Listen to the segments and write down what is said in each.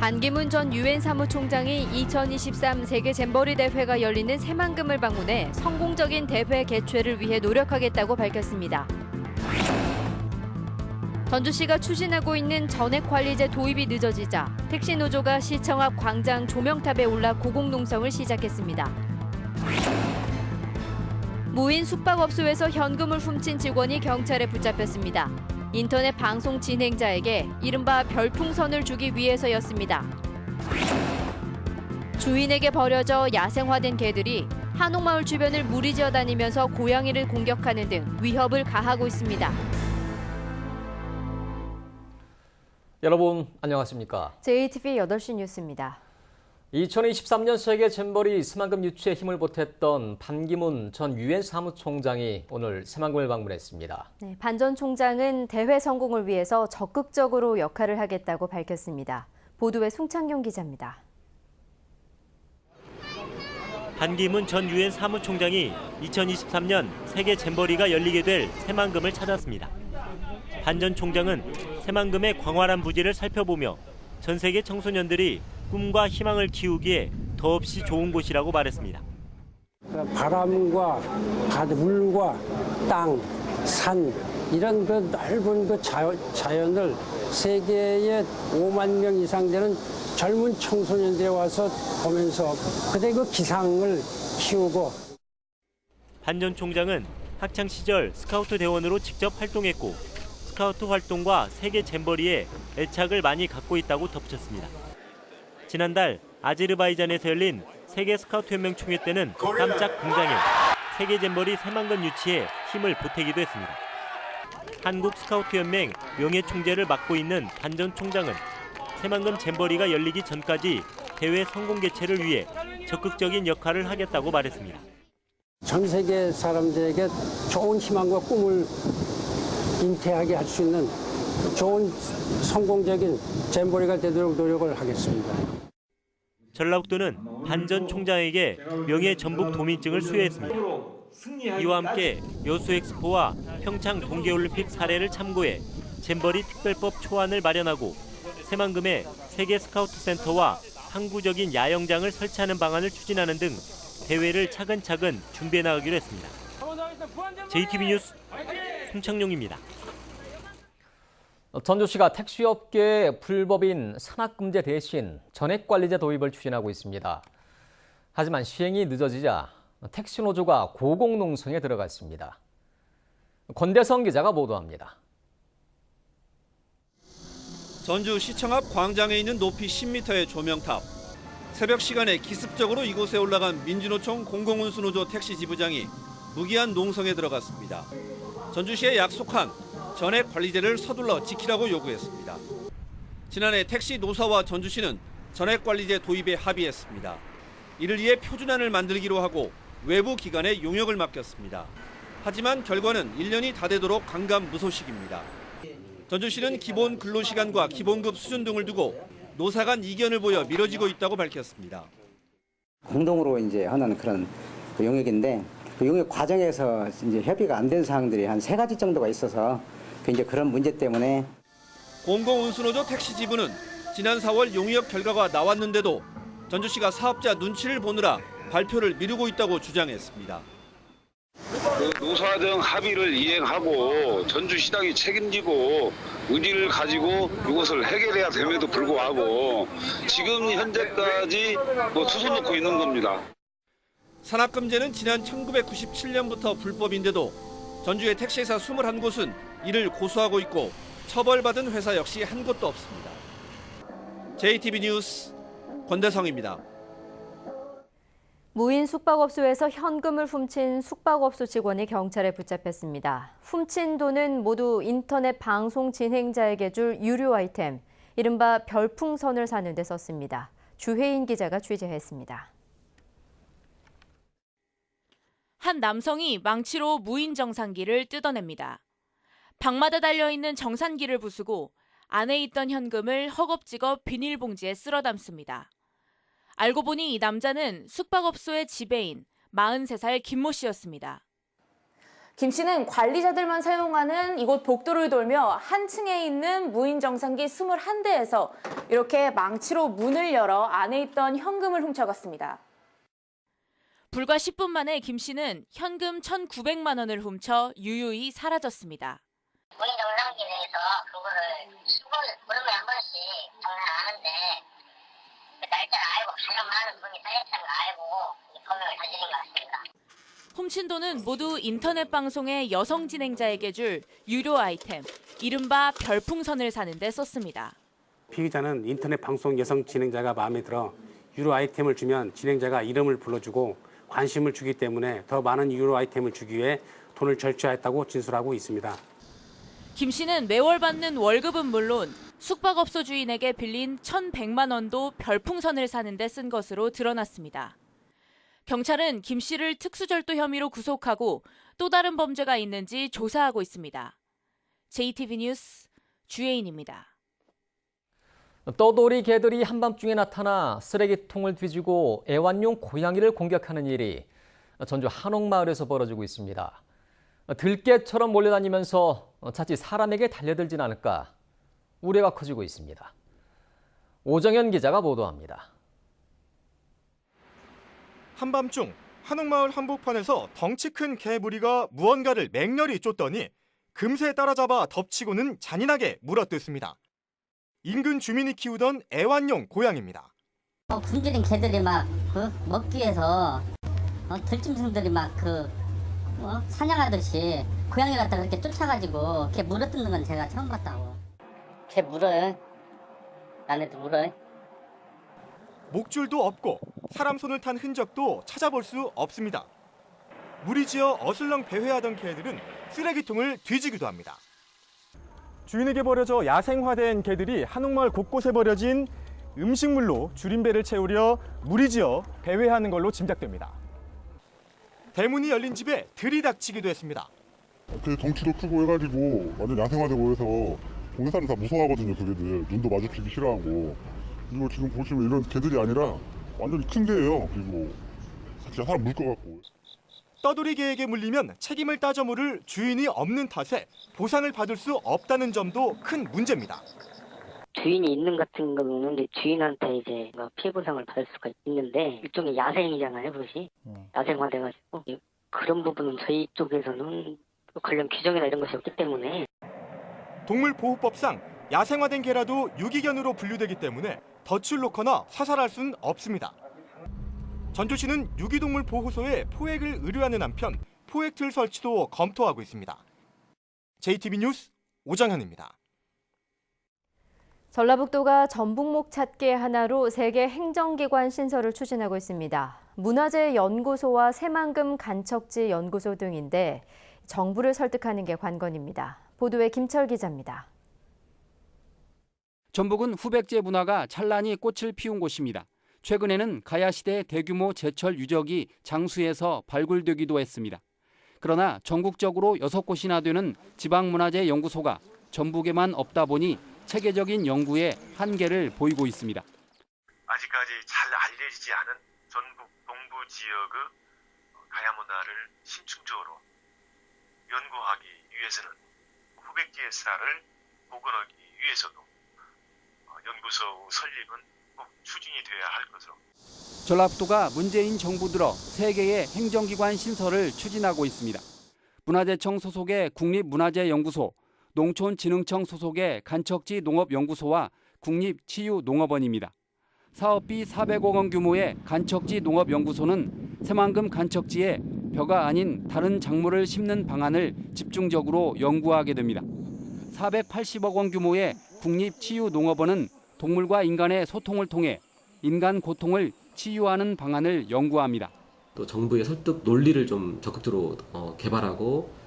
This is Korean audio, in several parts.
반기문 전 유엔 사무총장이 2023 세계 잼버리 대회가 열리는 새만금을 방문해 성공적인 대회 개최를 위해 노력하겠다고 밝혔습니다. 전주시가 추진하고 있는 전액관리제 도입이 늦어지자 택시노조가 시청 앞 광장 조명탑에 올라 고공농성을 시작했습니다. 무인 숙박업소에서 현금을 훔친 직원이 경찰에 붙잡혔습니다. 인터넷 방송 진행자에게 이른바 별풍선을 주기 위해서였습니다. 주인에게 버려져 야생화된 개들이 한옥마을 주변을 무리지어 다니면서 고양이를 공격하는 등 위협을 가하고 있습니다. 여러분 안녕하십니까? JTV 8시 뉴스입니다. 2023년 세계 잼버리 새만금 유치에 힘을 보탰던 반기문 전 유엔 사무총장이 오늘 새만금을 방문했습니다. 네, 반 전 총장은 대회 성공을 위해서 적극적으로 역할을 하겠다고 밝혔습니다. 보도에 송창용 기자입니다. 반기문 전 유엔 사무총장이 2023년 세계 잼버리가 열리게 될 새만금을 찾았습니다. 반 전 총장은 새만금의 광활한 부지를 살펴보며 전 세계 청소년들이 꿈과 희망을 키우기에 더없이 좋은 곳이라고 말했습니다. 바람과 물과 땅, 산 이런 그 넓은 그 자연을 세계에 5만 명 이상 되는 젊은 청소년들이 와서 보면서 그때 그 기상을 키우고. 반 전 총장은 학창 시절 스카우트 대원으로 직접 활동했고 스카우트 활동과 세계 잼버리에 애착을 많이 갖고 있다고 덧붙였습니다. 지난달 아제르바이잔에서 열린 세계 스카우트 연맹 총회 때는 깜짝 등장해 세계 잼버리 새만금 유치에 힘을 보태기도 했습니다. 한국 스카우트 연맹 명예 총재를 맡고 있는 반 전 총장은 새만금 잼버리가 열리기 전까지 대회 성공 개최를 위해 적극적인 역할을 하겠다고 말했습니다. 전 세계 사람들에게 좋은 희망과 꿈을 잉태하게 할 수 있는 좋은 성공적인 잼버리가 되도록 노력을 하겠습니다. 전라북도는 반 전 총장에게 명예 전북 도민증을 수여했습니다. 이와 함께 여수엑스포와 평창 동계올림픽 사례를 참고해 잼버리 특별법 초안을 마련하고 새만금에 세계 스카우트 센터와 항구적인 야영장을 설치하는 방안을 추진하는 등 대회를 차근차근 준비해 나가기로 했습니다. JTB 뉴스 송창용입니다. 전주시가 택시업계의 불법인 산악금제 대신 전액관리제 도입을 추진하고 있습니다. 하지만 시행이 늦어지자 택시노조가 고공농성에 들어갔습니다. 권대성 기자가 보도합니다. 전주시청 앞 광장에 있는 높이 10m의 조명탑. 새벽 시간에 기습적으로 이곳에 올라간 민주노총 공공운수노조 택시 지부장이 무기한 농성에 들어갔습니다. 전주시에 약속한 전액 관리제를 서둘러 지키라고 요구했습니다. 지난해 택시 노사와 전주시는 전액 관리제 도입에 합의했습니다. 이를 위해 표준안을 만들기로 하고 외부 기관에 용역을 맡겼습니다. 하지만 결과는 1년이 다 되도록 강감무소식입니다. 전주시는 기본 근로시간과 기본급 수준 등을 두고 노사 간 이견을 보여 미뤄지고 있다고 밝혔습니다. 공동으로 이제 하는 그런 그 용역인데 그 용역 과정에서 이제 협의가 안 된 사항들이 한 3가지 정도가 있어서 이제 그런 문제 때문에 공공운수노조 택시 지부는 지난 4월 용역 결과가 나왔는데도 전주시가 사업자 눈치를 보느라 발표를 미루고 있다고 주장했습니다. 노사 등 합의를 이행하고 전주시당이 책임지고 의지를 가지고 이것을 해결해야 됨에도 불구하고 지금 현재까지 투손 놓고 있는 겁니다. 산악금제는 지난 1997년부터 불법인데도 전주의 택시회사 21곳은 이를 고수하고 있고 처벌받은 회사 역시 한 곳도 없습니다. JTB 뉴스 권대성입니다. 무인 숙박업소에서 현금을 훔친 숙박업소 직원이 경찰에 붙잡혔습니다. 훔친 돈은 모두 인터넷 방송 진행자에게 줄 유료 아이템, 이른바 별풍선을 사는 데 썼습니다. 주혜인 기자가 취재했습니다. 한 남성이 망치로 무인 정산기를 뜯어냅니다. 방마다 달려있는 정산기를 부수고 안에 있던 현금을 허겁지겁 비닐봉지에 쓸어 담습니다. 알고 보니 이 남자는 숙박업소의 지배인 43살 김모 씨였습니다. 김 씨는 관리자들만 사용하는 이곳 복도를 돌며 한 층에 있는 무인 정산기 21대에서 이렇게 망치로 문을 열어 안에 있던 현금을 훔쳐갔습니다. 불과 10분 만에 김 씨는 현금 1,900만 원을 훔쳐 유유히 사라졌습니다. 무인 정산기 내에서 그거를 보름에 한 번씩 장난하는데 그 날짜를 알고 가장 많은 돈이 쌓였다는 걸 알고 범행을 저지른 것 같습니다. 훔친 돈은 모두 인터넷 방송의 여성 진행자에게 줄 유료 아이템, 이른바 별풍선을 사는 데 썼습니다. 피의자는 인터넷 방송 여성 진행자가 마음에 들어 유료 아이템을 주면 진행자가 이름을 불러주고 관심을 주기 때문에 더 많은 유료 아이템을 주기 위해 돈을 절취하였다고 진술하고 있습니다. 김 씨는 매월 받는 월급은 물론 숙박업소 주인에게 빌린 1,100만 원도 별풍선을 사는 데 쓴 것으로 드러났습니다. 경찰은 김 씨를 특수절도 혐의로 구속하고 또 다른 범죄가 있는지 조사하고 있습니다. JTBC 뉴스 주혜인입니다. 떠돌이 개들이 한밤중에 나타나 쓰레기통을 뒤지고 애완용 고양이를 공격하는 일이 전주 한옥마을에서 벌어지고 있습니다. 들개처럼 몰려다니면서 자칫 사람에게 달려들진 않을까 우려가 커지고 있습니다. 오정현 기자가 보도합니다. 한밤중 한옥마을 한복판에서 덩치 큰 개 무리가 무언가를 맹렬히 쫓더니 금세 따라잡아 덮치고는 잔인하게 물어뜯습니다. 인근 주민이 키우던 애완용 고양이입니다. 굶주린 개들이 막 먹기 위해서 들짐승들이 막 사냥하듯이 고양이 갖다 그렇게 쫓아가지고 개 물어뜯는 건 제가 처음 봤다고. 개 물어요. 나네도 물어요. 목줄도 없고 사람 손을 탄 흔적도 찾아볼 수 없습니다. 무리지어 어슬렁 배회하던 개들은 쓰레기통을 뒤지기도 합니다. 주인에게 버려져 야생화된 개들이 한옥마을 곳곳에 버려진 음식물로 줄임배를 채우려 무리지어 배회하는 걸로 짐작됩니다. 대문이 열린 집에 들이닥치기도 했습니다. 덩치도 크고 해가지고 완전 야생화되고 해서 동네 사람 다 무서워하거든요. 그 개들 눈도 마주치기 싫어하고. 이거 지금 보시면 이런 개들이 아니라 완전히 큰 개예요. 그리고 진짜 사람 물 것 같고. 떠돌이 개에게 물리면 책임을 따져 물을 주인이 없는 탓에 보상을 받을 수 없다는 점도 큰 문제입니다. 주인이 있는 같은 경우는 주인한테 이제 피해 보상을 받을 수가 있는데 일종의 야생이잖아요, 그것이. 야생화돼가지고 그런 부분은 저희 쪽에서는 관련 규정이나 이런 것이 없기 때문에. 동물보호법상 야생화된 개라도 유기견으로 분류되기 때문에 덫을 놓거나 사살할 수는 없습니다. 전주시는 유기동물 보호소에 포획을 의뢰하는 한편 포획틀 설치도 검토하고 있습니다. JTBC 뉴스 오정현입니다. 전라북도가 전북목 찾기 하나로 세계 행정기관 신설을 추진하고 있습니다. 문화재연구소와 새만금 간척지 연구소 등인데 정부를 설득하는 게 관건입니다. 보도에 김철 기자입니다. 전북은 후백제 문화가 찬란히 꽃을 피운 곳입니다. 최근에는 가야시대 대규모 제철 유적이 장수에서 발굴되기도 했습니다. 그러나 전국적으로 6곳이나 되는 지방문화재연구소가 전북에만 없다 보니 체계적인 연구에 한계를 보이고 있습니다. 아직까지 잘 알려지지 않은 전북 동부 지역의 가야 문화를 신충적으로 연구하기 위해서는 후백제의 슬화를 복원하기 위해서도 연구소 설립은 꼭 추진이 돼야 할 것으로. 전라북도가 문재인 정부 들어 3개의 행정기관 신설을 추진하고 있습니다. 문화재청 소속의 국립문화재연구소, 농촌진흥청 소속의 간척지 농업연구소와 국립치유농업원입니다. 사업비 400억 원 규모의 간척지 농업연구소는 새만금 간척지에 벼가 아닌 다른 작물을 심는 방안을 집중적으로 연구하게 됩니다. 480억 원 규모의 국립치유농업원은 동물과 인간의 소통을 통해 인간 고통을 치유하는 방안을 연구합니다. 또 정부의 설득 논리를 좀 적극적으로 개발하고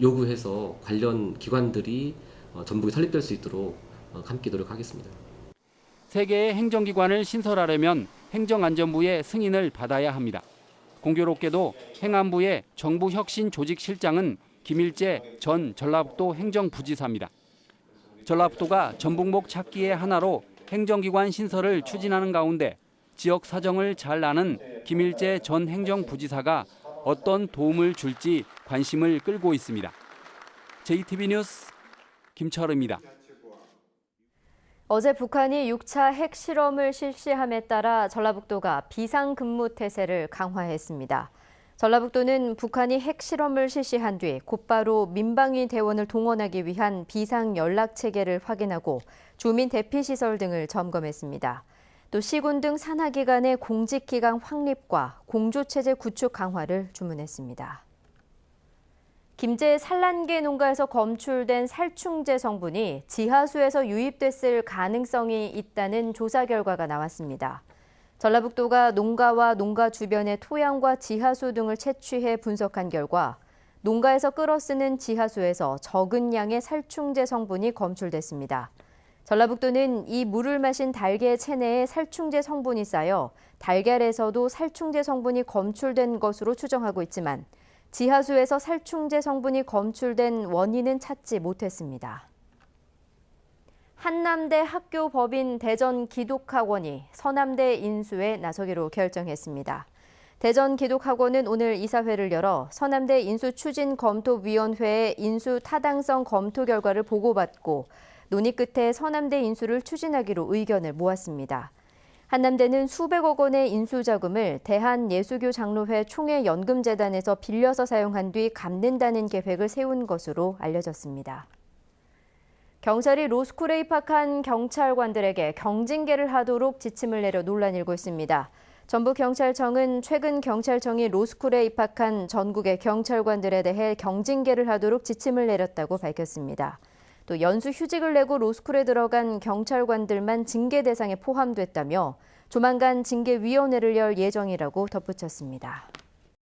요구해서 관련 기관들이 전북에 설립될 수 있도록 함께 노력하겠습니다. 3개의 행정기관을 신설하려면 행정안전부의 승인을 받아야 합니다. 공교롭게도 행안부의 정부혁신조직실장은 김일재 전 전라북도 행정부지사입니다. 전라북도가 전북목 찾기의 하나로 행정기관 신설을 추진하는 가운데 지역 사정을 잘 아는 김일재 전 행정부지사가 어떤 도움을 줄지 관심을 끌고 있습니다. JTB 뉴스 김철우입니다. 어제 북한이 6차 핵실험을 실시함에 따라 전라북도가 비상근무 태세를 강화했습니다. 전라북도는 북한이 핵실험을 실시한 뒤 곧바로 민방위 대원을 동원하기 위한 비상연락체계를 확인하고 주민 대피시설 등을 점검했습니다. 또 시군 등 산하기관의 공직기강 확립과 공조체제 구축 강화를 주문했습니다. 김제 산란계 농가에서 검출된 살충제 성분이 지하수에서 유입됐을 가능성이 있다는 조사 결과가 나왔습니다. 전라북도가 농가와 농가 주변의 토양과 지하수 등을 채취해 분석한 결과 농가에서 끌어쓰는 지하수에서 적은 양의 살충제 성분이 검출됐습니다. 전라북도는 이 물을 마신 달걀 체내에 살충제 성분이 쌓여 달걀에서도 살충제 성분이 검출된 것으로 추정하고 있지만 지하수에서 살충제 성분이 검출된 원인은 찾지 못했습니다. 한남대 학교 법인 대전기독학원이 서남대 인수에 나서기로 결정했습니다. 대전기독학원은 오늘 이사회를 열어 서남대 인수추진검토위원회의 인수 타당성 검토 결과를 보고받고 논의 끝에 서남대 인수를 추진하기로 의견을 모았습니다. 한남대는 수백억 원의 인수자금을 대한예수교장로회 총회연금재단에서 빌려서 사용한 뒤 갚는다는 계획을 세운 것으로 알려졌습니다. 경찰이 로스쿨에 입학한 경찰관들에게 경징계를 하도록 지침을 내려 논란이 일고 있습니다. 전북경찰청은 최근 경찰청이 로스쿨에 입학한 전국의 경찰관들에 대해 경징계를 하도록 지침을 내렸다고 밝혔습니다. 또 연수 휴직을 내고 로스쿨에 들어간 경찰관들만 징계 대상에 포함됐다며 조만간 징계위원회를 열 예정이라고 덧붙였습니다.